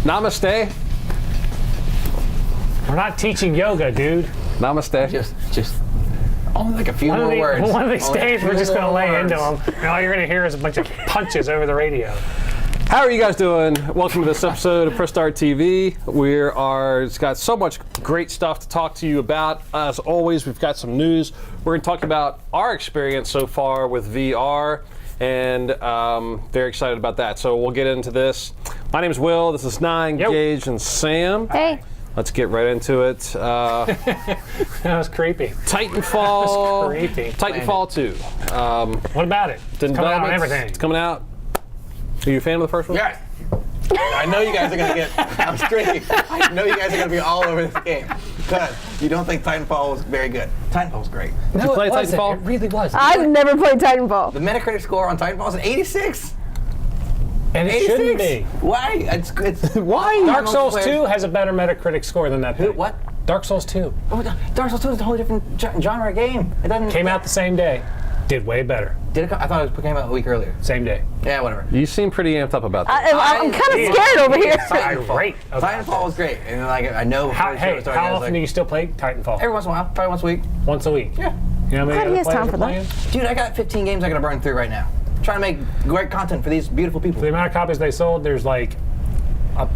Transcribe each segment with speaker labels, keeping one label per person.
Speaker 1: Namaste.
Speaker 2: We're not teaching yoga, dude.
Speaker 1: Namaste.
Speaker 3: Just only like a few more words.
Speaker 2: One of these days, we're just going to lay into them, and all you're going to hear is a bunch of punches over the radio.
Speaker 1: How are you guys doing? Welcome to this episode of Press Start TV. It's got so much great stuff to talk to you about. As always, we've got some news. We're going to talk about our experience so far with VR, and very excited about that. So we'll get into this. My name is Will. This is Nine, Gage, and Sam.
Speaker 4: Hey.
Speaker 1: Let's get right into it.
Speaker 2: That was creepy.
Speaker 1: Titanfall.
Speaker 2: That was creepy.
Speaker 1: Titanfall 2.
Speaker 2: What about it? It's coming out on everything.
Speaker 1: It's coming out. Are you a fan of the first one?
Speaker 3: Yes. I know you guys are going to get. I'm screaming. I know you guys are going to be all over this game because you don't think Titanfall was very good. Titanfall was great.
Speaker 1: Did you play Titanfall?
Speaker 2: It really was.
Speaker 4: I've never played Titanfall.
Speaker 3: The Metacritic score on Titanfall is an 86.
Speaker 2: And it
Speaker 3: 86?
Speaker 2: shouldn't be.
Speaker 3: Why? It's
Speaker 1: Why?
Speaker 2: Dark Souls 2 has a better Metacritic score than that. Thing.
Speaker 3: What?
Speaker 2: Dark Souls 2.
Speaker 3: Oh, Dark Souls 2 is a whole different genre game. It doesn't.
Speaker 2: Came out the same day. Did way better.
Speaker 3: Did it? I thought it came out a week earlier.
Speaker 2: Same day.
Speaker 3: Yeah, whatever.
Speaker 1: You seem pretty amped up about that.
Speaker 4: I'm kind of scared over here.
Speaker 3: Titanfall was great, and like I know.
Speaker 2: How often do you still play Titanfall?
Speaker 3: Every once in a while, probably once a week.
Speaker 2: Once a week.
Speaker 3: Yeah.
Speaker 2: You know how many
Speaker 4: God, he
Speaker 2: other
Speaker 4: has time
Speaker 2: players
Speaker 4: for
Speaker 2: are
Speaker 4: that.
Speaker 2: playing?
Speaker 3: Dude, I got 15 games I gotta burn through right now. Trying to make great content for these beautiful people.
Speaker 2: For the amount of copies they sold, there's like a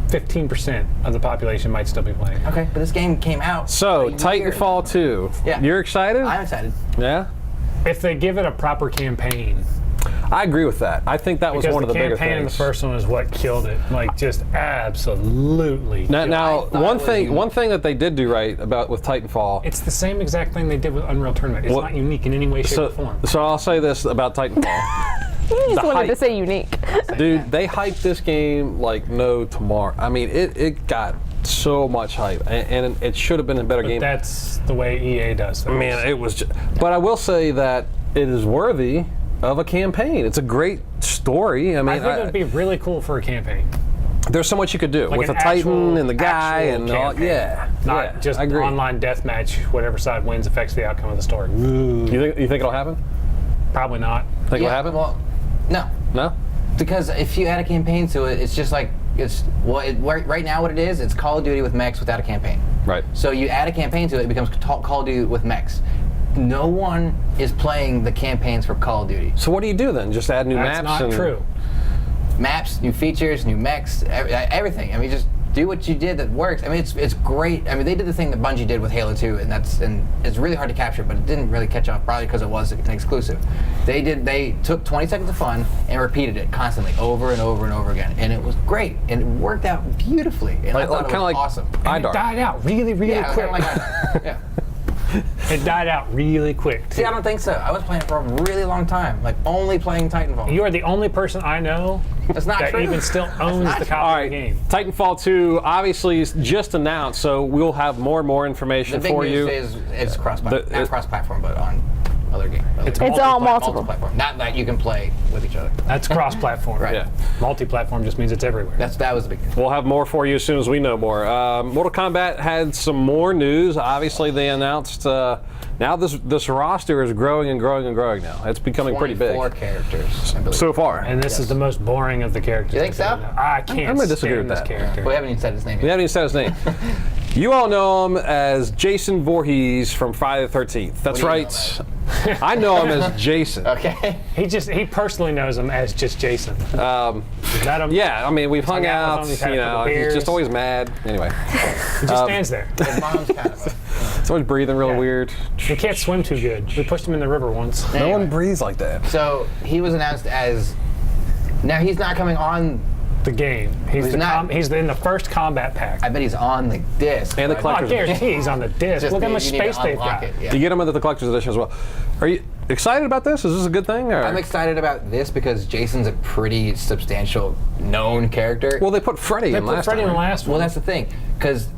Speaker 2: 15% of the population might still be playing.
Speaker 3: Okay, but this game came out.
Speaker 1: So, Titanfall 2.
Speaker 3: Yeah.
Speaker 1: You're excited?
Speaker 3: I'm excited.
Speaker 1: Yeah?
Speaker 2: If they give it a proper campaign.
Speaker 1: I agree with that. I think that was one of the bigger things.
Speaker 2: Because the campaign in the first one is what killed it. Like, just absolutely.
Speaker 1: Now one thing that they did do right with Titanfall.
Speaker 2: It's the same exact thing they did with Unreal Tournament. It's not unique in any way, shape, or form.
Speaker 1: So I'll say this about Titanfall.
Speaker 4: You just wanted to say unique.
Speaker 1: Dude, they hyped this game like no tomorrow. I mean, it got so much hype, and it should have been a better game.
Speaker 2: That's the way EA does things.
Speaker 1: Man, it was. But I will say that it is worthy of a campaign. It's a great story. I mean,
Speaker 2: I think it would be really cool for a campaign.
Speaker 1: There's so much you could do
Speaker 2: Like
Speaker 1: with a Titan and the guy and all. Yeah,
Speaker 2: not just online deathmatch. Whatever side wins affects the outcome of the story.
Speaker 1: You think it'll happen?
Speaker 2: Probably not.
Speaker 1: Think it'll happen?
Speaker 3: Well, no.
Speaker 1: No.
Speaker 3: Because if you add a campaign to it, it's just like right now what it is, it's Call of Duty with mechs without a campaign.
Speaker 1: Right.
Speaker 3: So you add a campaign to it, it becomes Call of Duty with mechs. No one is playing the campaigns for Call of Duty.
Speaker 1: So what do you do then? Just add new maps?
Speaker 2: That's not true.
Speaker 3: Maps, new features, new mechs, everything. I mean, just do what you did that works. I mean, it's great. I mean, they did the thing that Bungie did with Halo 2, and it's really hard to capture, but it didn't really catch on, probably because it was an exclusive. They took 20 seconds of fun and repeated it constantly, over and over and over again, and it was great, and it worked out beautifully. And I thought it was awesome.
Speaker 2: And it died out really, really quick.
Speaker 3: Yeah.
Speaker 2: It died out really quick.
Speaker 3: See, I don't think so. I was playing for a really long time, like only playing Titanfall.
Speaker 2: You are the only person I know
Speaker 3: That's not
Speaker 2: that
Speaker 3: true.
Speaker 2: even still owns the copy of the game.
Speaker 1: Titanfall 2 obviously is just announced, so we'll have more and more information
Speaker 3: The big
Speaker 1: for
Speaker 3: news
Speaker 1: you.
Speaker 3: is it's cross-platform, not cross-platform, but on other games.
Speaker 2: It's
Speaker 4: all multiple.
Speaker 3: Multi-platform. Not that you can play with each other.
Speaker 2: That's cross-platform.
Speaker 3: Right.
Speaker 1: Yeah.
Speaker 2: Multi-platform just means it's everywhere.
Speaker 3: That was the big news.
Speaker 1: We'll have more for you as soon as we know more. Mortal Kombat had some more news. Obviously, they announced now this roster is growing and growing and growing now. It's becoming pretty big.
Speaker 3: 24 characters, I believe.
Speaker 1: So far.
Speaker 2: And this is the most boring of the characters.
Speaker 3: You think so?
Speaker 2: I can't
Speaker 1: I'm gonna disagree
Speaker 2: stand
Speaker 1: with
Speaker 2: this
Speaker 1: that.
Speaker 2: character.
Speaker 3: We haven't even said his name
Speaker 1: We
Speaker 3: yet.
Speaker 1: haven't even said his name. You all know him as Jason Voorhees from Friday the 13th. That's
Speaker 3: What do you
Speaker 1: right. I know him as Jason.
Speaker 3: Okay.
Speaker 2: He personally knows him as just Jason. Is that him?
Speaker 1: Yeah, I mean, we've hung out,
Speaker 2: He's had a couple
Speaker 1: he's
Speaker 2: beers.
Speaker 1: just always mad. Anyway,
Speaker 2: He just stands there.
Speaker 3: His mom's kind of
Speaker 1: he's always breathing real
Speaker 2: Yeah.
Speaker 1: weird.
Speaker 2: He can't swim too good. We pushed him in the river once.
Speaker 1: No
Speaker 3: Anyway.
Speaker 1: one breathes like that.
Speaker 3: So he was announced as. Now he's not coming on.
Speaker 2: The game. He's in the first combat pack.
Speaker 3: I bet he's on the disc.
Speaker 1: And the
Speaker 3: but-
Speaker 2: I
Speaker 1: collector's
Speaker 2: guarantee he's on the disc.
Speaker 3: Just
Speaker 2: Look how much
Speaker 3: you need to
Speaker 2: space they've
Speaker 3: unlock
Speaker 2: got.
Speaker 3: it, yeah.
Speaker 1: You get him into the collector's edition as well. Are you excited about this? Is this a good thing? Or?
Speaker 3: I'm excited about this because Jason's a pretty substantial known character.
Speaker 1: Well, they put Freddy
Speaker 2: They
Speaker 1: in
Speaker 2: put
Speaker 1: last
Speaker 2: Freddy in
Speaker 1: time.
Speaker 2: the last one.
Speaker 3: Well, that's the thing, because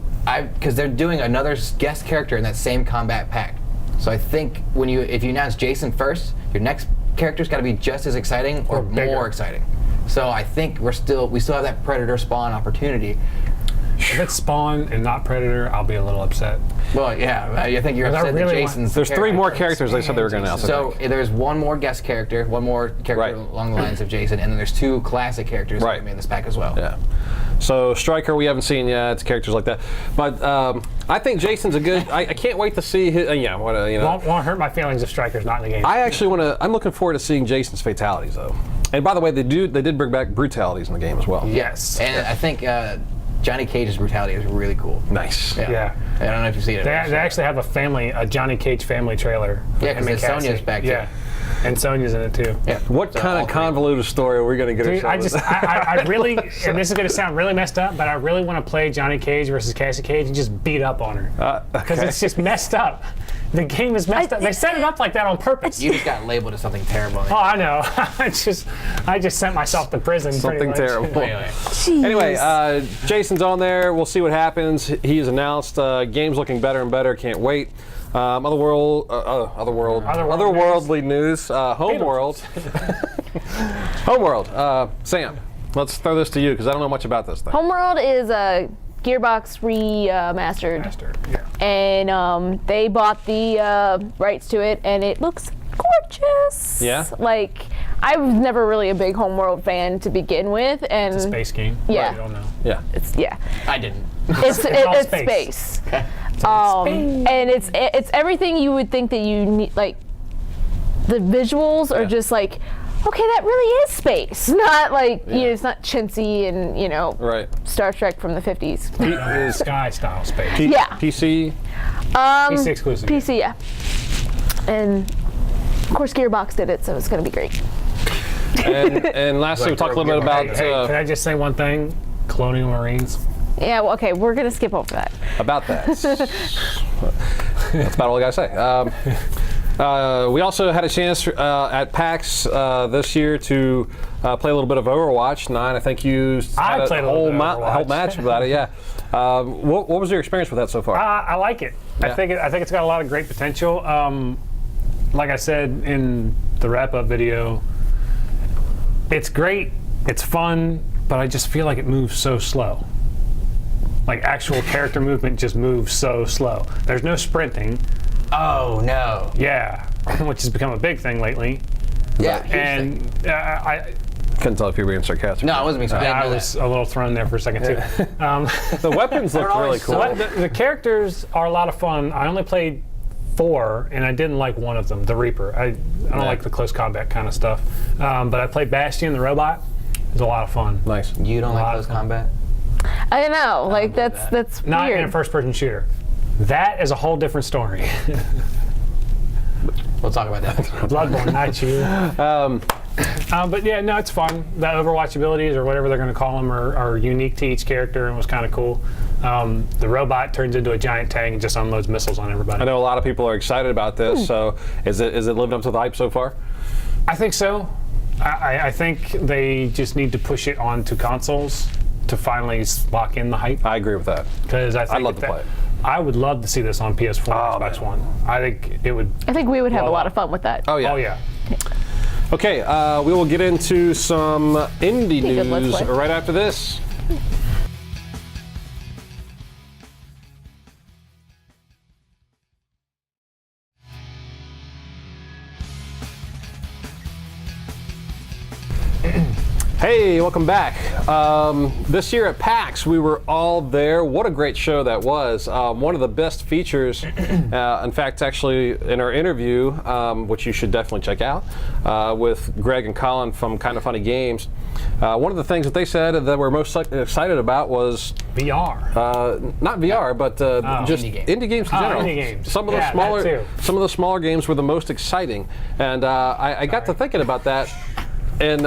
Speaker 3: they're doing another guest character in that same combat pack. So I think if you announce Jason first, your next character's got to be just as exciting or
Speaker 2: bigger.
Speaker 3: more exciting. So I think we still have that Predator spawn opportunity.
Speaker 2: If it's Spawn and not Predator, I'll be a little upset.
Speaker 3: Well, yeah, I think you're upset that Jason's.
Speaker 1: There's 3 more characters they said they were going to announce.
Speaker 3: So there's one more guest character, one more character
Speaker 1: Right.
Speaker 3: along the lines of Jason, and then there's 2 classic characters that are going to be in this pack as well.
Speaker 1: Yeah. So Stryker we haven't seen yet, characters like that. But I think Jason's a good. I can't wait to see his.
Speaker 2: Won't hurt my feelings if Stryker's not in the game.
Speaker 1: I actually want to. I'm looking forward to seeing Jason's fatalities though. And by the way, they did bring back brutalities in the game as well.
Speaker 2: Yes.
Speaker 3: And I think Johnny Cage's brutality is really cool.
Speaker 1: Nice.
Speaker 2: Yeah.
Speaker 3: I don't know if you've seen it.
Speaker 2: They actually have a Johnny Cage family trailer.
Speaker 3: Yeah, because Sonya's back too.
Speaker 2: Yeah. And Sonya's in it too.
Speaker 3: Yeah.
Speaker 1: What kind of convoluted story are we going to get
Speaker 2: Dude,
Speaker 1: ourselves?
Speaker 2: I really, and this is going to sound really messed up, but I really want to play Johnny Cage versus Cassie Cage and just beat up on her. Because it's just messed up. The game is messed up. They set it up like that on purpose.
Speaker 3: You just got labeled as something terrible.
Speaker 2: Oh, I know. I just sent myself to prison.
Speaker 1: Something terrible.
Speaker 3: Anyway.
Speaker 1: Anyway, Jason's on there. We'll see what happens. He's announced game's looking better and better. Can't wait. Otherworldly news. Homeworld. Homeworld. Sam, let's throw this to you because I don't know much about this thing.
Speaker 4: Homeworld is a Gearbox remastered.
Speaker 2: Yeah.
Speaker 4: And they bought the rights to it, and it looks gorgeous.
Speaker 1: Yeah?
Speaker 4: Like, I was never really a big Homeworld fan to begin with, and
Speaker 2: It's a space game.
Speaker 4: Yeah.
Speaker 2: I don't know.
Speaker 1: Yeah.
Speaker 4: yeah,
Speaker 3: I didn't.
Speaker 4: it's
Speaker 2: all
Speaker 4: space. And it's everything you would think that you need. Like, the visuals are just like, okay, that really is space. Not like it's not chintzy and
Speaker 1: Right.
Speaker 4: Star Trek from the 50s.
Speaker 2: Sky style space.
Speaker 4: Yeah.
Speaker 1: PC.
Speaker 2: PC exclusive.
Speaker 4: PC, yeah. And of course, Gearbox did it, so it's going to be great.
Speaker 1: And lastly, we talked a little bit about
Speaker 2: Hey, can I just say one thing? Colonial Marines.
Speaker 4: Yeah, well, okay, we're going to skip over that.
Speaker 1: about that. That's about all I gotta say. We also had a chance at PAX this year to play a little bit of Overwatch 9. I think you had
Speaker 2: played
Speaker 1: a
Speaker 2: a little bit of
Speaker 1: whole
Speaker 2: Overwatch.
Speaker 1: match about it. Yeah. What was your experience with that so far?
Speaker 2: I like it.
Speaker 1: Yeah.
Speaker 2: I think it's got a lot of great potential. Like I said in the wrap-up video, it's great, it's fun, but I just feel like it moves so slow. Like actual character movement just moves so slow. There's no sprinting.
Speaker 3: Oh no.
Speaker 2: Yeah, which has become a big thing lately.
Speaker 3: Yeah.
Speaker 2: And I
Speaker 1: Couldn't tell if you were being sarcastic.
Speaker 3: No, I wasn't being sarcastic.
Speaker 2: I was a little thrown there for a second too.
Speaker 1: The weapons look really cool.
Speaker 2: The characters are a lot of fun. I only played 4, and I didn't like one of them, the Reaper. I don't like the close combat kind of stuff. But I played Bastion, the robot. It was a lot of fun.
Speaker 1: Nice.
Speaker 3: You don't like
Speaker 2: lot
Speaker 3: close
Speaker 2: of fun.
Speaker 3: combat?
Speaker 4: I know, like that's
Speaker 2: Not
Speaker 4: weird.
Speaker 2: in a first-person shooter. That is a whole different story.
Speaker 3: We'll talk about that.
Speaker 2: Bloodborne, not you. But yeah, no, it's fun. The Overwatch abilities, or whatever they're going to call them, are unique to each character and was kind of cool. The robot turns into a giant tank and just unloads missiles on everybody.
Speaker 1: I know a lot of people are excited about this. So is it lived up to the hype so far?
Speaker 2: I think so. I think they just need to push it onto consoles to finally lock in the hype.
Speaker 1: I agree with that.
Speaker 2: Because I think
Speaker 1: I'd love to play it.
Speaker 2: I would love to see this on PS4 and Xbox One. I think it would.
Speaker 4: I think we would have a lot of fun with that.
Speaker 1: Oh yeah.
Speaker 2: Oh yeah.
Speaker 1: Okay, we will get into some indie
Speaker 4: Be good, let's
Speaker 1: news
Speaker 4: play.
Speaker 1: right after this. Hey, welcome back. This year at PAX, we were all there. What a great show that was. One of the best features, in fact, actually, in our interview, which you should definitely check out, with Greg and Colin from Kinda Funny Games, one of the things that they said that we're most excited about was
Speaker 2: VR.
Speaker 1: not VR, but just
Speaker 3: indie games.
Speaker 1: in general.
Speaker 2: Indie games.
Speaker 1: Some of the
Speaker 2: Yeah, that too.
Speaker 1: smaller, smaller games were the most exciting, and I got to thinking about that. And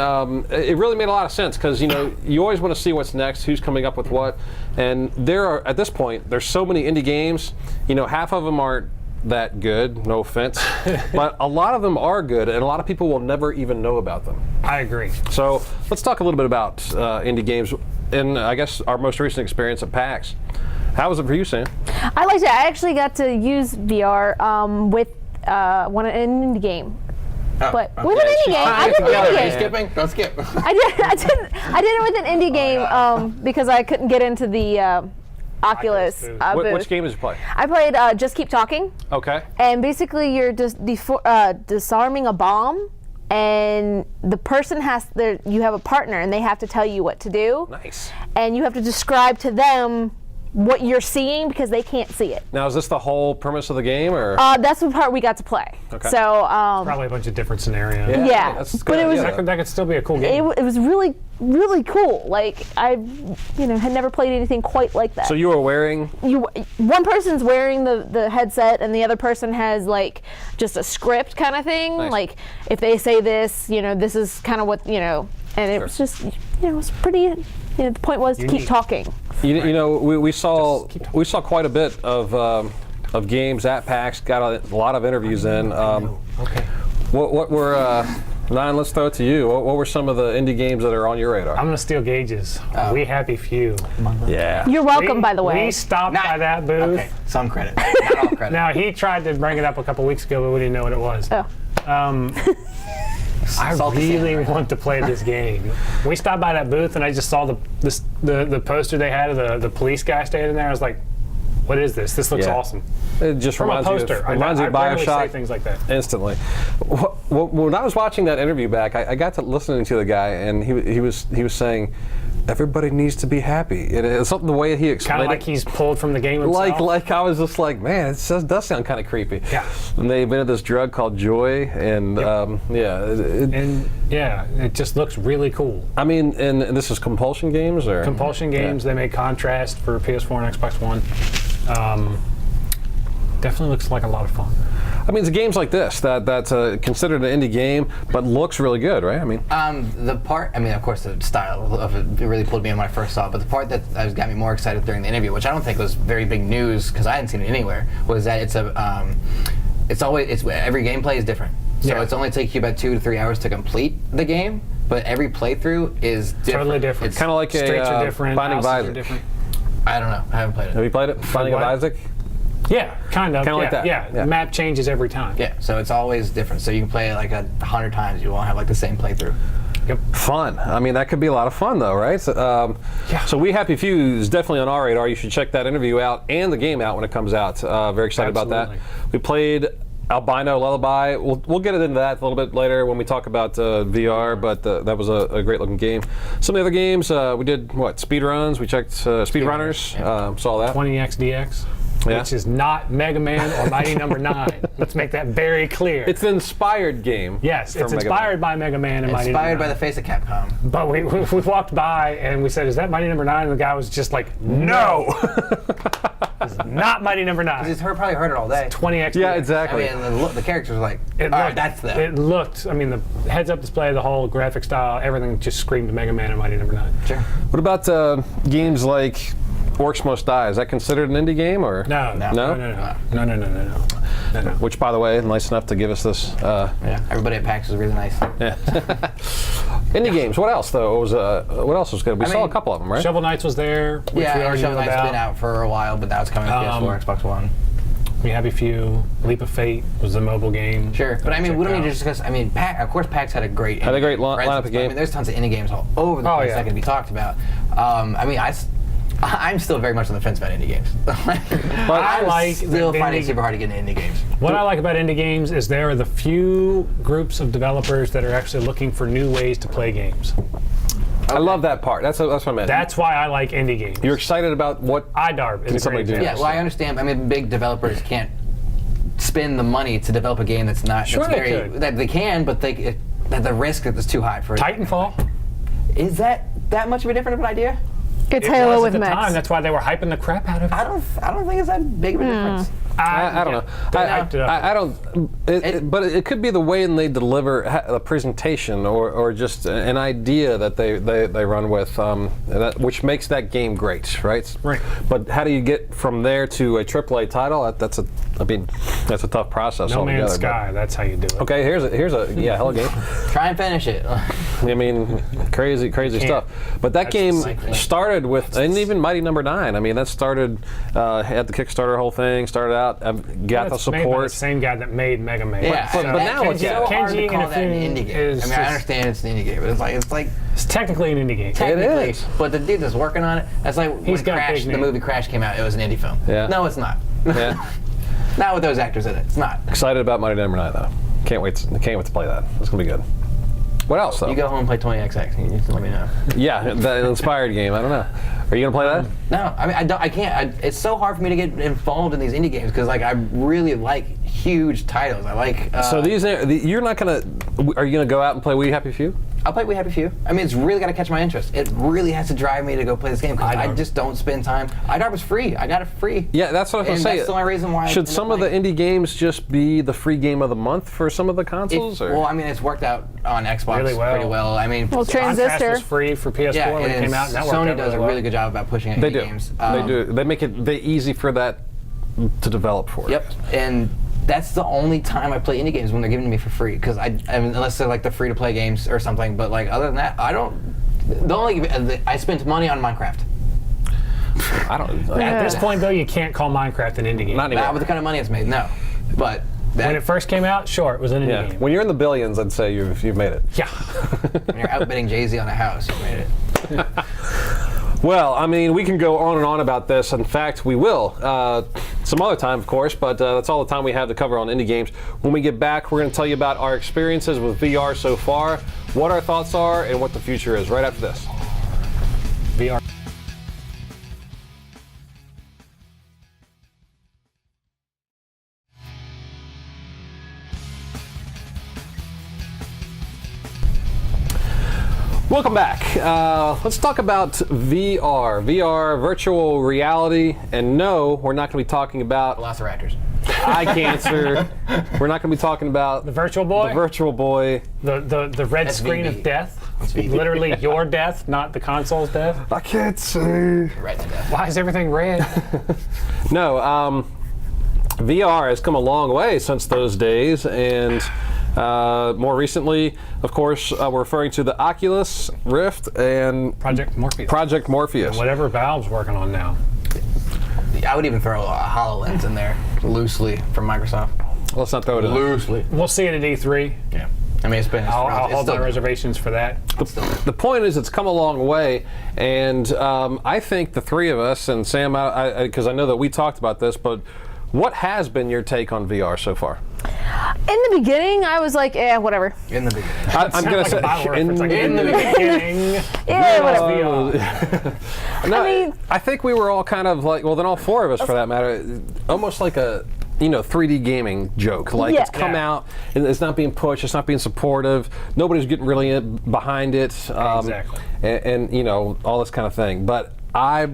Speaker 1: it really made a lot of sense because you always want to see what's next, who's coming up with what, and there are at this point there's so many indie games. Half of them aren't that good, no offense, but a lot of them are good, and a lot of people will never even know about them.
Speaker 2: I agree.
Speaker 1: So let's talk a little bit about indie games, and I guess our most recent experience at PAX. How was it for you, Sam?
Speaker 4: I liked it. I actually got to use VR with an indie game. But with an indie game, I did an indie game.
Speaker 3: Skipping? Don't skip.
Speaker 4: I did it with an indie game because I couldn't get into the Oculus.
Speaker 2: booth.
Speaker 4: Booth.
Speaker 1: Which game did you play?
Speaker 4: I played Just Keep Talking,
Speaker 1: Okay.
Speaker 4: and basically you're just disarming a bomb, and the person you have a partner, and they have to tell you what to do.
Speaker 1: Nice.
Speaker 4: And you have to describe to them what you're seeing because they can't see it.
Speaker 1: Now, is this the whole premise of the game, or?
Speaker 4: That's the part we got to play.
Speaker 1: Okay.
Speaker 4: So
Speaker 2: Probably a bunch of different scenarios.
Speaker 4: yeah,
Speaker 1: that's
Speaker 4: but
Speaker 1: good.
Speaker 4: it was
Speaker 1: Yeah.
Speaker 2: That could still be a cool game.
Speaker 4: it was really really cool. Like I, had never played anything quite like that.
Speaker 1: So you were wearing?
Speaker 4: One person's wearing the headset, and the other person has like just a script kind of thing.
Speaker 1: Nice.
Speaker 4: Like if they say this, this is kind of what and it was just it was pretty. The point was to keep talking.
Speaker 1: We saw quite a bit of games at PAX. Got a lot of interviews in.
Speaker 2: Okay.
Speaker 1: What were Nine? Let's throw it to you. What were some of the indie games that are on your radar?
Speaker 2: I'm gonna steal Gage's. We happy few.
Speaker 1: Yeah.
Speaker 4: You're welcome, by the way.
Speaker 2: We stopped by that booth.
Speaker 3: Okay, some credit. Not all credit.
Speaker 2: Now he tried to bring it up a couple weeks ago, but we didn't know what it was.
Speaker 4: Oh.
Speaker 2: I really want to play this game. We stopped by that booth, and I just saw the poster they had of the police guy standing there. I was like, "What is this? This looks
Speaker 1: Yeah.
Speaker 2: awesome."
Speaker 1: It just
Speaker 2: From a
Speaker 1: reminds
Speaker 2: poster.
Speaker 1: you of
Speaker 2: rarely say
Speaker 1: Bioshock
Speaker 2: things like that.
Speaker 1: instantly. When I was watching that interview back, I got to listening to the guy, and he was saying, everybody needs to be happy. It's something the way he explained
Speaker 2: Kind of like
Speaker 1: it.
Speaker 2: he's pulled from the game himself.
Speaker 1: Like I was just like, man, it does sound kind of creepy.
Speaker 2: Yeah.
Speaker 1: And they invented this drug called Joy, and
Speaker 2: And yeah, it just looks really cool.
Speaker 1: I mean, and this is Compulsion Games, or
Speaker 2: Compulsion Games. They made Contrast for PS4 and Xbox One. Definitely looks like a lot of fun.
Speaker 1: I mean, it's games like this that's considered an indie game, but looks really good, right? I mean,
Speaker 3: The part, of course, the style of it really pulled me in when I first saw it, but the part that got me more excited during the interview, which I don't think was very big news because I hadn't seen it anywhere, was that every gameplay is different. So
Speaker 2: Yeah.
Speaker 3: it's only take you about 2 to 3 hours to complete the game, but every playthrough is different.
Speaker 2: Totally different.
Speaker 3: It's
Speaker 1: kind of like
Speaker 2: Streets are
Speaker 1: a
Speaker 2: different.
Speaker 1: Binding of
Speaker 2: houses are
Speaker 1: Isaac.
Speaker 2: different.
Speaker 3: I don't know. I haven't played
Speaker 1: Have
Speaker 3: it.
Speaker 1: you played it? Binding of
Speaker 2: what?
Speaker 1: Isaac?
Speaker 2: Yeah, kind of.
Speaker 1: Kinda like that.
Speaker 2: Yeah.
Speaker 1: Yeah.
Speaker 2: The map changes every time.
Speaker 3: Yeah, so it's always different. So you can play it like 100 times. You won't have like the same playthrough.
Speaker 2: Yep.
Speaker 1: Fun. I mean, that could be a lot of fun, though, right? So, so We Happy Few is definitely on our radar. You should check that interview out and the game out when it comes out. Very excited about that.
Speaker 2: Absolutely.
Speaker 1: We played Albino Lullaby. We'll get into that a little bit later when we talk about VR, but that was a great looking game. Some of the other games, we did speed runs. We checked Speedrunners. Saw that.
Speaker 2: 20X DX.
Speaker 1: Yeah.
Speaker 2: Which is not Mega Man or Mighty Number 9. Let's make that very clear.
Speaker 1: It's an inspired game.
Speaker 2: Yes,
Speaker 1: from
Speaker 2: it's
Speaker 1: Mega
Speaker 2: inspired by Mega Man and Mighty Number 9.
Speaker 3: Inspired by the face of Capcom.
Speaker 2: But we walked by and we said, "Is that Mighty Number 9?" And the guy was just like, "No, it's not Mighty Number 9."
Speaker 3: He's probably heard it all day.
Speaker 2: 20X.
Speaker 1: Yeah,
Speaker 2: DX.
Speaker 1: exactly.
Speaker 3: The characters were like,
Speaker 2: It
Speaker 3: all right,
Speaker 2: looked-
Speaker 3: that's them.
Speaker 2: It looked. The heads-up display, the whole graphic style, everything just screamed Mega Man and Mighty Number 9.
Speaker 3: Sure.
Speaker 1: What about games like Orcs Must Die? Is that considered an indie game, or
Speaker 2: No.
Speaker 1: Which, by the way, nice enough to give us this.
Speaker 3: Yeah. Everybody at PAX was really nice.
Speaker 1: Indie games. What else though? What else was good? We saw a couple of them, right?
Speaker 2: Shovel Knights was there, which we
Speaker 3: Yeah,
Speaker 2: already
Speaker 3: Shovel
Speaker 2: knew
Speaker 3: Knight's
Speaker 2: about.
Speaker 3: been out for a while, but now it's coming to PS4, Xbox One.
Speaker 2: We Happy Few. Leap of Fate was the mobile game.
Speaker 3: Sure, but we don't
Speaker 2: Checked
Speaker 3: need to
Speaker 2: out.
Speaker 3: discuss. of course, PAX had a great
Speaker 1: Had a great lineup
Speaker 3: presence,
Speaker 1: of
Speaker 3: but,
Speaker 1: games.
Speaker 3: there's tons of indie games all over the place
Speaker 2: yeah.
Speaker 3: that can be talked about. I'm still very much on the fence about indie games. I'm
Speaker 2: like
Speaker 3: still
Speaker 2: the
Speaker 3: finding it
Speaker 2: indie-
Speaker 3: super hard to get into indie games.
Speaker 2: What I like about indie games is there are the few groups of developers that are actually looking for new ways to play games.
Speaker 1: I love that part. That's what I meant.
Speaker 2: That's why I like indie games.
Speaker 1: You're excited about what?
Speaker 2: IDARB
Speaker 1: Can
Speaker 2: is a
Speaker 1: somebody
Speaker 2: great
Speaker 1: do?
Speaker 2: example.
Speaker 3: Yeah, well, I understand. Big developers can't spend the money to develop a game that's not.
Speaker 2: Sure
Speaker 3: that's
Speaker 2: they
Speaker 3: very,
Speaker 2: could.
Speaker 3: That they can, but the risk is too high for.
Speaker 2: Titanfall.
Speaker 3: Is that much of a different of an idea?
Speaker 4: It's
Speaker 2: It
Speaker 4: Halo
Speaker 2: was
Speaker 4: with
Speaker 2: at the
Speaker 4: mechs.
Speaker 2: time. That's why they were hyping the crap out of it.
Speaker 3: I don't think it's that big of a difference.
Speaker 1: I don't know.
Speaker 2: They hyped it up.
Speaker 1: I don't. But it could be the way they deliver a presentation, or just an idea that they run with, which makes that game great, right?
Speaker 2: Right.
Speaker 1: But how do you get from there to a AAA title? That's a tough process.
Speaker 2: No
Speaker 1: altogether,
Speaker 2: Man's
Speaker 1: but-
Speaker 2: Sky. That's how you do it.
Speaker 1: Okay, here's a hell game.
Speaker 3: Try and finish it.
Speaker 1: I mean, crazy stuff. But that
Speaker 2: That's
Speaker 1: game
Speaker 2: the cycle.
Speaker 1: started with, and even Mighty Number 9. I mean, that started had the Kickstarter whole thing. Started out out, got the
Speaker 2: It's made by the
Speaker 1: support.
Speaker 2: same guy that made Mega Man.
Speaker 3: Yeah,
Speaker 1: but now it's
Speaker 3: so hard to
Speaker 2: Kenji
Speaker 3: call that an
Speaker 2: Inafune
Speaker 3: indie game.
Speaker 2: is
Speaker 3: I mean, I
Speaker 2: just-
Speaker 3: understand it's an indie game, but it's like
Speaker 2: It's technically an indie game.
Speaker 3: technically,
Speaker 1: is.
Speaker 3: but the dude that's working on it, that's like when
Speaker 2: got
Speaker 3: Crash,
Speaker 2: big
Speaker 3: the
Speaker 2: name.
Speaker 3: movie Crash came out, it was an indie film.
Speaker 1: Yeah.
Speaker 3: No, it's not.
Speaker 1: Yeah.
Speaker 3: Not with those actors in it. It's not.
Speaker 1: Excited about Mighty Number 9 though. Can't wait to play that. It's gonna be good. What else though?
Speaker 3: You go home and play 20XX, and you just let me know.
Speaker 1: Yeah, the inspired game. I don't know. Are you gonna play that?
Speaker 3: No, I mean, I can't. It's so hard for me to get involved in these indie games because, like, I really like huge titles. I like.
Speaker 1: So you're not gonna. Are you gonna go out and play We Happy Few?
Speaker 3: I'll play We Happy Few. I mean, it's really got to catch my interest. It really has to drive me to go play this game because I just don't spend time. iDart was free. I got it free.
Speaker 1: Yeah, that's what I was
Speaker 3: And
Speaker 1: gonna say.
Speaker 3: that's the only reason why. I
Speaker 1: Should
Speaker 3: ended
Speaker 1: some
Speaker 3: up
Speaker 1: of the
Speaker 3: playing
Speaker 1: indie games just be the free game of the month for some of the consoles? Or?
Speaker 3: Well, I mean, it's worked out on Xbox
Speaker 2: Really well.
Speaker 3: pretty well. I mean,
Speaker 4: Well,
Speaker 2: Contrast
Speaker 4: Transistor.
Speaker 2: was free for PS4
Speaker 3: yeah,
Speaker 2: when it
Speaker 3: and
Speaker 2: came out. And that worked
Speaker 3: Sony
Speaker 2: out
Speaker 3: does a
Speaker 2: well.
Speaker 3: really good job about pushing indie
Speaker 1: they do.
Speaker 3: games.
Speaker 1: They do. They make it easy for that to develop for.
Speaker 3: Yep, and that's the only time I play indie games when they're giving to me for free. Because I mean, unless they're like the free-to-play games or something. But like other than that, I don't. The only I spent money on Minecraft.
Speaker 1: I don't.
Speaker 2: At this point, though, you can't call Minecraft an indie game.
Speaker 1: Not anymore.
Speaker 3: Not with the kind of money it's made. No, but that,
Speaker 2: When it first came out, sure, it was an indie
Speaker 1: Yeah.
Speaker 2: game.
Speaker 1: When you're in the billions, I'd say you've made it.
Speaker 2: Yeah.
Speaker 3: when you're outbidding Jay-Z on a house, you made it.
Speaker 1: Well, I mean, we can go on and on about this. In fact, we will some other time, of course, but that's all the time we have to cover on indie games. When we get back, we're going to tell you about our experiences with VR so far, what our thoughts are, and what the future is right after this.
Speaker 2: VR.
Speaker 1: Welcome back. Let's talk about VR. VR, virtual reality, and no, we're not going to be talking about
Speaker 3: Velociraptors.
Speaker 1: eye cancer. We're not going to be talking about
Speaker 2: The Virtual Boy?
Speaker 1: the Virtual Boy.
Speaker 2: The red
Speaker 3: That's
Speaker 2: screen
Speaker 3: VB.
Speaker 2: of death.
Speaker 3: VB.
Speaker 2: Literally your death, not the console's death.
Speaker 1: I can't see.
Speaker 3: Right to death.
Speaker 2: Why is everything red?
Speaker 1: No, VR has come a long way since those days, and more recently, of course, we're referring to the Oculus Rift and
Speaker 2: Project Morpheus.
Speaker 1: Project Morpheus.
Speaker 2: Whatever Valve's working on now.
Speaker 3: I would even throw a HoloLens in there loosely from Microsoft.
Speaker 1: Let's not throw it in.
Speaker 3: Loosely.
Speaker 2: We'll see it at E3.
Speaker 3: Yeah. I mean, it's been.
Speaker 2: I'll
Speaker 3: it's
Speaker 2: hold
Speaker 3: still
Speaker 2: my reservations for that.
Speaker 1: The point is, it's come a long way, and I think the three of us, and Sam, because I know that we talked about this, but what has been your take on VR so far?
Speaker 4: In the beginning, I was like, whatever.
Speaker 3: in the beginning.
Speaker 1: I'm
Speaker 2: Sounds
Speaker 1: going to
Speaker 2: like a
Speaker 1: say
Speaker 2: Bible reference, like,
Speaker 3: in the
Speaker 2: beginning.
Speaker 4: Yeah,
Speaker 2: What's
Speaker 4: whatever.
Speaker 2: VR?
Speaker 1: No,
Speaker 4: I mean-
Speaker 1: I think we were all kind of like, well, then all four of us, for that matter, almost like a 3D gaming joke. Like,
Speaker 4: Yeah.
Speaker 1: it's come
Speaker 2: Yeah.
Speaker 1: out, and it's not being pushed, it's not being supportive, nobody's getting really behind it.
Speaker 2: Exactly.
Speaker 1: And all this kind of thing. But I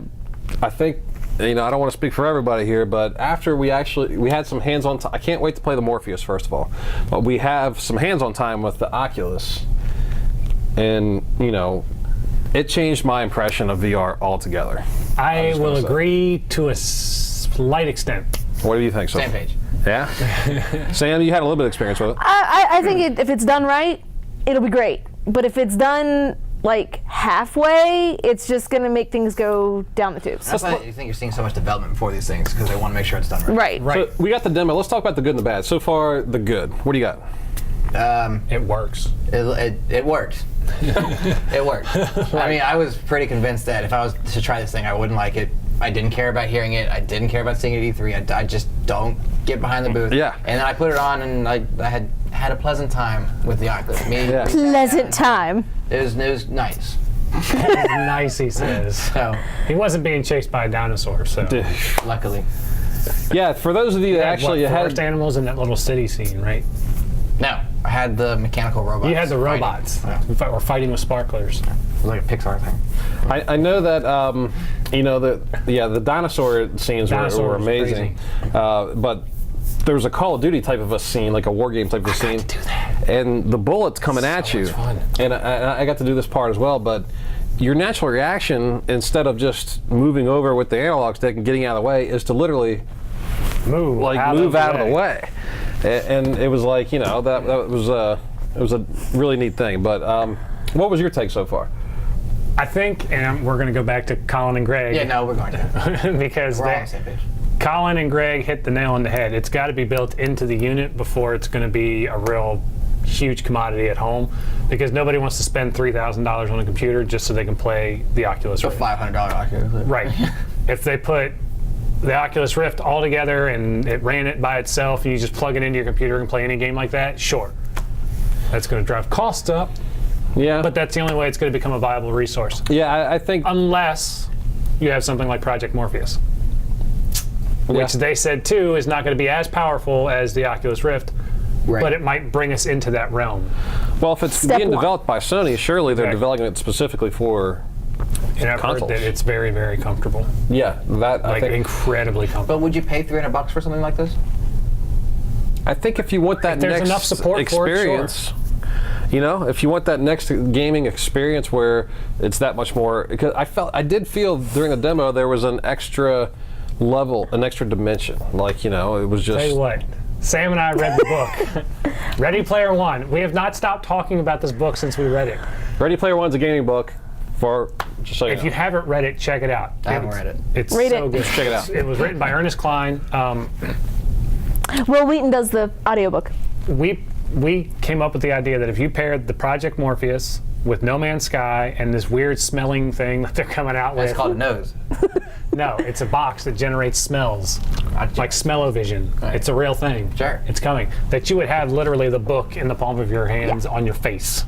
Speaker 1: think, I don't want to speak for everybody here, but after we had some hands-on time. I can't wait to play the Morpheus, first of all. But we have some hands-on time with the Oculus. And, it changed my impression of VR altogether.
Speaker 2: I
Speaker 1: just
Speaker 2: will
Speaker 1: gonna say.
Speaker 2: agree to a slight extent.
Speaker 1: What do you think, so?
Speaker 3: Same page.
Speaker 1: Yeah? Sam, you had a little bit of experience with it.
Speaker 4: I think if it's done right, it'll be great. But if it's done like halfway, it's just gonna make things go down the tubes.
Speaker 3: That's why you think you're seeing so much development before these things because they want to make sure it's done right.
Speaker 4: Right.
Speaker 2: Right.
Speaker 1: So we got the demo. Let's talk about the good and the bad. So far, the good. What do you got?
Speaker 2: It works.
Speaker 3: It worked. It worked. I mean, I was pretty convinced that if I was to try this thing, I wouldn't like it. I didn't care about hearing it. I didn't care about seeing it at E3. I just don't get behind the booth.
Speaker 1: Yeah.
Speaker 3: And then I put it on, and I had a pleasant time with the Oculus.
Speaker 1: Yeah.
Speaker 4: Pleasant time.
Speaker 3: It was nice.
Speaker 2: Nice, he says.
Speaker 3: So
Speaker 2: He wasn't being chased by a dinosaur, so.
Speaker 3: luckily,
Speaker 1: Yeah, for those of you that actually
Speaker 2: forest
Speaker 1: had.
Speaker 2: animals in that little city scene, right?
Speaker 3: no. I had the mechanical robots.
Speaker 2: You had the
Speaker 3: fighting.
Speaker 2: robots.
Speaker 3: Yeah.
Speaker 2: We were fighting with sparklers.
Speaker 3: It was like a Pixar thing.
Speaker 1: I know that the dinosaur scenes were
Speaker 2: Dinosaurs
Speaker 1: amazing, but there was a Call of Duty type of a scene, like a war game type of a scene, and the bullets coming at you,
Speaker 2: much fun.
Speaker 1: and I got to do this part as well, but your natural reaction, instead of just moving over with the analog stick and getting out of the way, is to literally
Speaker 2: Move
Speaker 1: out of the way. And it was like, that was it was a really neat thing. But what was your take so far?
Speaker 2: I think, and we're going to go back to Colin and Greg.
Speaker 3: Yeah, no, we're going to.
Speaker 2: because
Speaker 3: We're all on
Speaker 2: they,
Speaker 3: the same page.
Speaker 2: Colin and Greg hit the nail on the head. It's got to be built into the unit before it's going to be a real huge commodity at home, because nobody wants to spend $3,000 on a computer just so they can play the Oculus Rift.
Speaker 3: $500 Oculus Rift.
Speaker 2: Right. If they put the Oculus Rift all together and it ran it by itself and you just plug it into your computer and play any game like that, sure. That's going to drive costs up,
Speaker 1: Yeah.
Speaker 2: but that's the only way it's going to become a viable resource.
Speaker 1: Yeah, I think.
Speaker 2: Unless you have something like Project Morpheus,
Speaker 1: Yeah.
Speaker 2: which they said too is not going to be as powerful as the Oculus Rift,
Speaker 3: Right.
Speaker 2: but it might bring us into that realm.
Speaker 1: Well, if it's
Speaker 4: Step
Speaker 1: being
Speaker 4: one.
Speaker 1: developed by Sony, surely they're
Speaker 2: Exactly.
Speaker 1: developing it specifically for.
Speaker 2: And I've heard
Speaker 1: Consoles.
Speaker 2: that it's very, very comfortable,
Speaker 1: Yeah, that I
Speaker 2: like
Speaker 1: think.
Speaker 2: incredibly comfortable.
Speaker 3: But would you pay $300 for something like this?
Speaker 1: I think if you want that
Speaker 2: there's
Speaker 1: next
Speaker 2: enough support for it,
Speaker 1: experience, you know, if you want that next gaming experience where it's that much more, because I did feel during the demo there was an extra level, an extra dimension. Like, you know, it was just.
Speaker 2: Tell you what, Sam and I read the book, Ready Player One. We have not stopped talking about this book since we read it.
Speaker 1: Ready Player One's a gaming book. For just so you
Speaker 2: If
Speaker 1: know.
Speaker 2: you haven't read it, check it out.
Speaker 3: I haven't read it.
Speaker 2: It's
Speaker 4: Read
Speaker 2: so
Speaker 4: it.
Speaker 2: good.
Speaker 1: Check it out.
Speaker 2: It was written by Ernest Cline.
Speaker 4: Will Wheaton does the audiobook.
Speaker 2: We came up with the idea that if you paired the Project Morpheus with No Man's Sky and this weird smelling thing that they're coming out
Speaker 3: It's
Speaker 2: with.
Speaker 3: called a nose.
Speaker 2: No, it's a box that generates smells, like smell-o-vision.
Speaker 3: Right.
Speaker 2: It's a real thing.
Speaker 3: Sure.
Speaker 2: It's coming. That you would have literally the book in the palm of your hands on your face.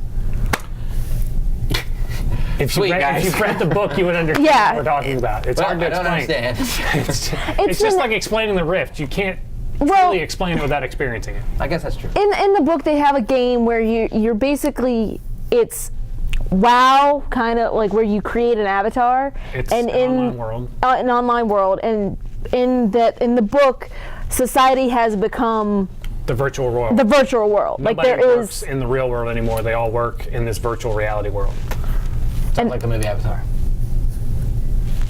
Speaker 2: If
Speaker 3: Sweet, guys.
Speaker 2: you've read the book, you would understand
Speaker 4: Yeah.
Speaker 2: what we're talking about. It's
Speaker 3: Well,
Speaker 2: hard to
Speaker 3: I don't
Speaker 2: explain.
Speaker 3: understand.
Speaker 2: It's just like explaining the Rift. You can't
Speaker 4: Well,
Speaker 2: really explain it without experiencing it.
Speaker 3: I guess that's true.
Speaker 4: in the book they have a game where you're basically it's WoW kind of like where you create an avatar
Speaker 2: It's
Speaker 4: and
Speaker 2: an online world.
Speaker 4: An online world, and in the book society has become
Speaker 2: The virtual world.
Speaker 4: the virtual world.
Speaker 2: Nobody
Speaker 4: like there
Speaker 2: works
Speaker 4: is
Speaker 2: in the real world anymore. They all work in this virtual reality world.
Speaker 3: Like the movie Avatar.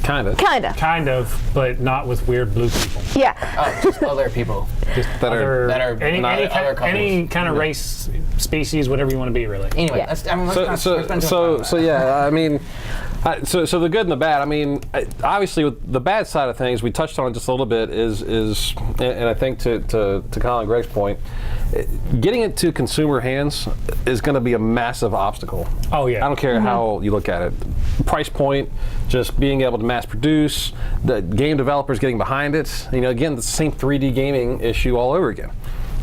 Speaker 1: Kind of.
Speaker 2: Kind of, but not with weird blue people.
Speaker 4: yeah.
Speaker 3: Oh, just other people.
Speaker 2: Just
Speaker 1: That are-
Speaker 3: that are
Speaker 2: any,
Speaker 3: not
Speaker 2: any,
Speaker 3: other
Speaker 2: any kind of race, species, whatever you want to be, really.
Speaker 3: Anyway,
Speaker 4: Yeah.
Speaker 3: let's, I mean, let's
Speaker 1: So,
Speaker 3: not
Speaker 1: so,
Speaker 3: spend too much
Speaker 1: so,
Speaker 3: time on
Speaker 1: so
Speaker 3: that.
Speaker 1: yeah, I mean, so the good and the bad. I mean, obviously, with the bad side of things, we touched on it just a little bit. Is and I think to Colin and Greg's point, getting it to consumer hands is going to be a massive obstacle.
Speaker 2: Oh, yeah.
Speaker 1: I don't care how you look at it. Price point, just being able to mass produce, the game developers getting behind it. You know, again, the same 3D gaming issue all over again.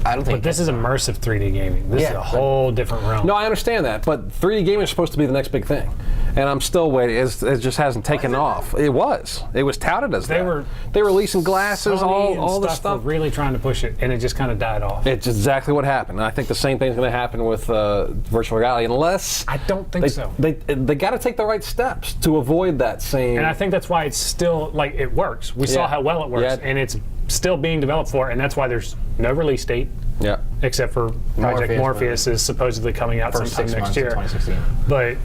Speaker 3: I don't think
Speaker 2: But this is immersive 3D gaming. This is
Speaker 3: Yeah,
Speaker 2: a
Speaker 3: but-
Speaker 2: whole different realm.
Speaker 1: No, I understand that, but 3D gaming is supposed to be the next big thing, and I'm still waiting. It just hasn't taken off. It was touted as
Speaker 2: They
Speaker 1: that.
Speaker 2: were
Speaker 1: releasing glasses,
Speaker 2: Sony and
Speaker 1: all this stuff.
Speaker 2: were really trying to push it, and it just kind of died off.
Speaker 1: It's exactly what happened. And I think the same thing's going to happen with virtual reality, unless
Speaker 2: I don't think so.
Speaker 1: They got to take the right steps to avoid that same.
Speaker 2: And I think that's why it's still, like, it works. We saw
Speaker 1: Yeah.
Speaker 2: how well it works,
Speaker 1: Yeah.
Speaker 2: and it's still being developed for, and that's why there's no release date,
Speaker 1: yeah.
Speaker 2: except for Project Morpheus is supposedly coming out
Speaker 3: first
Speaker 2: sometime
Speaker 3: 6
Speaker 2: next
Speaker 3: months
Speaker 2: year.
Speaker 3: of 2016.
Speaker 2: But,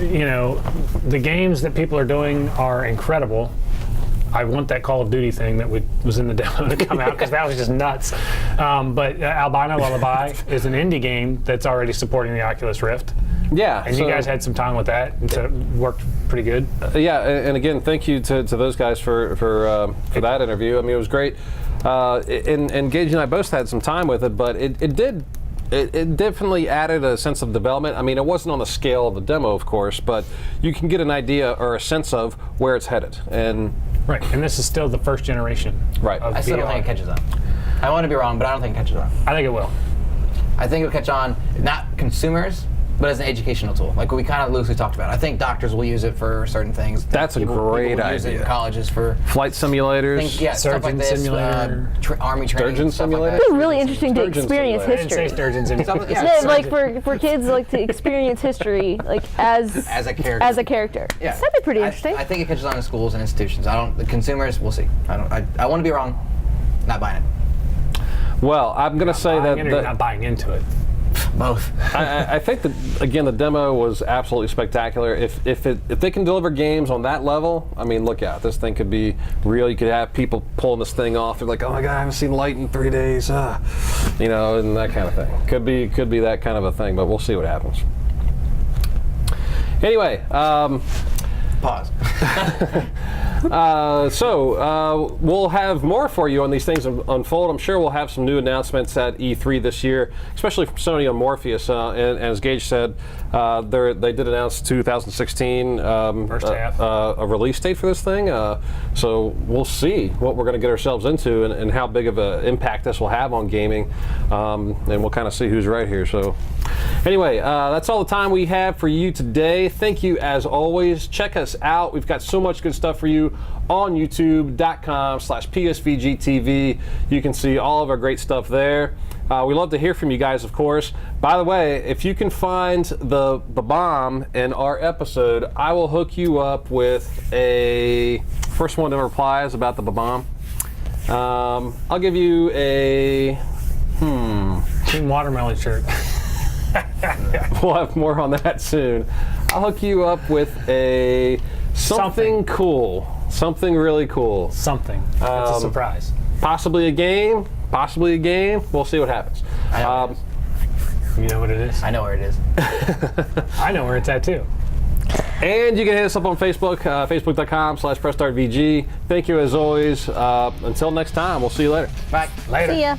Speaker 2: you know, the games that people are doing are incredible. I want that Call of Duty thing that was in the demo to come out, because that was just nuts. But Albino Lullaby is an indie game that's already supporting the Oculus Rift.
Speaker 1: Yeah.
Speaker 2: And you guys had some time with that, and so it worked pretty good.
Speaker 1: Yeah, and again, thank you to those guys for that interview. I mean, it was great. And Gage and I both had some time with it, but it definitely added a sense of development. I mean, it wasn't on the scale of the demo, of course, but you can get an idea or a sense of where it's headed. And
Speaker 2: Right, and this is still the first generation
Speaker 1: Right.
Speaker 2: of
Speaker 3: I still don't
Speaker 2: VR.
Speaker 3: think it catches on. I want to be wrong, but I don't think it catches on.
Speaker 2: I think it will.
Speaker 3: I think it'll catch on, not consumers, but as an educational tool, like we kind of loosely talked about. I think doctors will use it for certain things.
Speaker 1: That's a great
Speaker 3: people will use it in
Speaker 1: idea.
Speaker 3: colleges for
Speaker 1: flight simulators.
Speaker 3: stuff like
Speaker 2: Surgeon
Speaker 3: this,
Speaker 2: simulator.
Speaker 3: army training,
Speaker 1: Sturgeon
Speaker 3: stuff like
Speaker 1: simulator?
Speaker 3: that.
Speaker 4: It'd be really interesting to
Speaker 1: Sturgeon
Speaker 4: experience
Speaker 1: simulator.
Speaker 2: I didn't say
Speaker 4: history.
Speaker 2: sturgeons in
Speaker 3: Stuff like-
Speaker 2: yeah,
Speaker 3: yeah,
Speaker 4: Yeah, like for kids like to experience history like as
Speaker 3: As a character.
Speaker 4: As a character.
Speaker 3: Yeah.
Speaker 4: That'd be pretty interesting.
Speaker 3: I think it catches on in schools and institutions. The consumers, we'll see. I want to be wrong. Not buying it.
Speaker 1: Well, I'm going to say
Speaker 2: buying
Speaker 1: that.
Speaker 2: it or you're not buying into it.
Speaker 3: Both.
Speaker 1: I think that, again, the demo was absolutely spectacular. If they can deliver games on that level, I mean, look out. This thing could be real. You could have people pulling this thing off. They're like, oh my God, I haven't seen light in 3 days. You know, and that kind of thing. Could be that kind of a thing, but we'll see what happens. Anyway,
Speaker 3: Pause.
Speaker 1: So we'll have more for you on these things unfold. I'm sure we'll have some new announcements at E3 this year, especially from Sony on Morpheus. And as Gage said, they did announce 2016
Speaker 2: First half.
Speaker 1: A release date for this thing. So we'll see what we're going to get ourselves into and how big of an impact this will have on gaming. And we'll kind of see who's right here. So anyway, that's all the time we have for you today. Thank you as always. Check us out. We've got so much good stuff for you on youtube.com/PSVGTV. You can see all of our great stuff there. We love to hear from you guys, of course. By the way, if you can find the bomb in our episode, I will hook you up with a first one to replies about the bomb. I'll give you a
Speaker 2: Team Watermelon shirt.
Speaker 1: We'll have more on that soon. I'll hook you up with a something cool, something really cool.
Speaker 2: Something. It's a surprise.
Speaker 1: Possibly a game. We'll see what happens.
Speaker 3: I know,
Speaker 2: You know what it is?
Speaker 3: I know where it is.
Speaker 2: I know where it's at too.
Speaker 1: And you can hit us up on Facebook, facebook.com/PressStartVG. Thank you as always. Until next time, we'll see you later.
Speaker 3: Bye.
Speaker 2: Later.
Speaker 4: See ya.